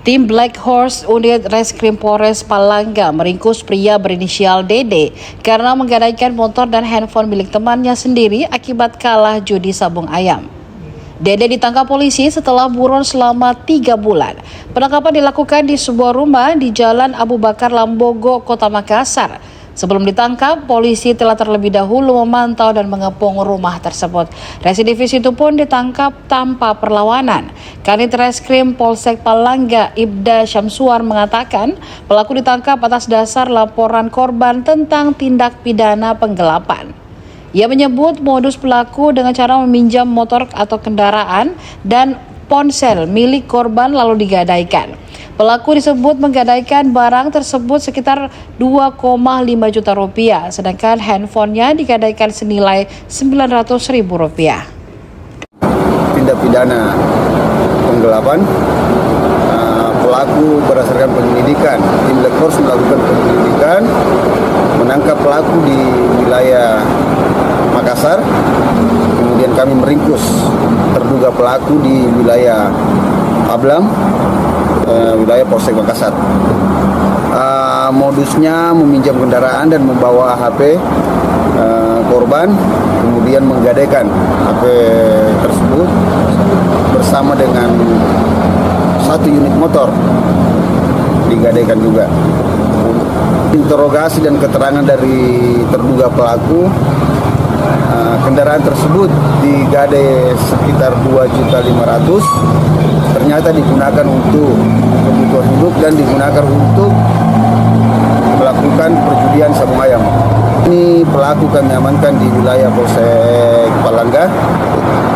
Tim Black Horse Unit Reskrim Polres Palangga meringkus pria berinisial Dede karena menggadaikan motor dan handphone milik temannya sendiri akibat kalah judi sabung ayam. Dede ditangkap polisi setelah buron selama 3 bulan. Penangkapan dilakukan di sebuah rumah di Jalan Abu Bakar Lambogo, Kota Makassar. Sebelum ditangkap, polisi telah terlebih dahulu memantau dan mengepung rumah tersebut. Residivis itu pun ditangkap tanpa perlawanan. Kanit Reskrim Polsek Palangga Ibda Syamsuar mengatakan pelaku ditangkap atas dasar laporan korban tentang tindak pidana penggelapan. Ia menyebut modus pelaku dengan cara meminjam motor atau kendaraan dan ponsel milik korban lalu digadaikan. Pelaku disebut menggadaikan barang tersebut sekitar 2,5 juta rupiah, sedangkan handphonenya digadaikan senilai 900 ribu rupiah. Tindak pidana penggelapan, pelaku berdasarkan penyelidikan, tim Black Horse melakukan penyelidikan, menangkap pelaku di wilayah Makassar, kemudian kami meringkus terduga pelaku di wilayah Ablam, wilayah Polsek Makassar. Modusnya meminjam kendaraan dan membawa HP korban, kemudian menggadaikan HP tersebut bersama dengan 1 unit motor digadaikan juga. Interogasi dan keterangan dari terduga pelaku, kendaraan tersebut digadai sekitar 2.500.000, ternyata digunakan untuk kebutuhan hidup dan digunakan untuk melakukan perjudian sabung ayam. Ini pelaku kami amankan di wilayah Polsek Palangga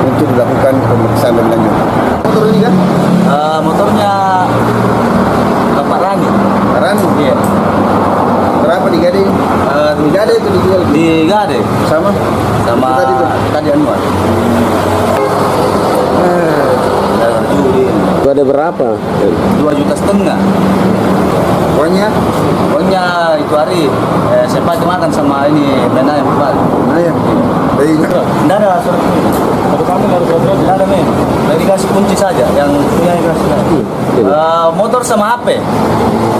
untuk dilakukan pemeriksaan lebih lanjut. Motor ini kan? Motornya Bapak Rani. Rani? Iya. Berapa digadai? Digadai itu dijual? Digadai. Sama tadi Anwar. Judi. Itu ada berapa? 2,5 juta. Pokoknya itu hari saya pakai makan sama ini Benayam kemarin. Benayam? Tidak ada surat ini. Tidak ada men. Saya dikasih kunci saja yang punya dikasih. Motor sama HP.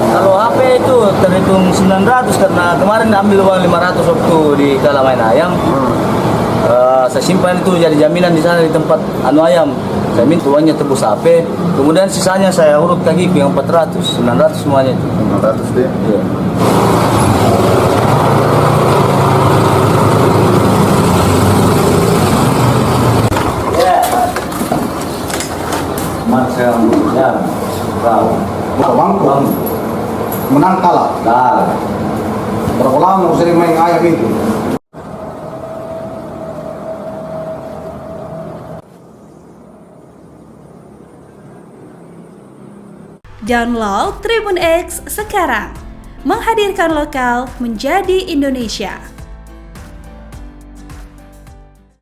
Kalau HP itu terhitung 900 karena kemarin ambil uang 500 waktu di kala main ayam. Saya simpan itu jadi jaminan di sana di tempat ayam. Saya minta uangnya tebus HP, kemudian sisanya saya urut ke GIP yang 400, 900 semuanya itu. 900 deh. Iya. Mas saya ya, tahu. Bang, menang kalah. Berapa lama sering main ayam itu? Download Tribun X sekarang, menghadirkan lokal menjadi Indonesia.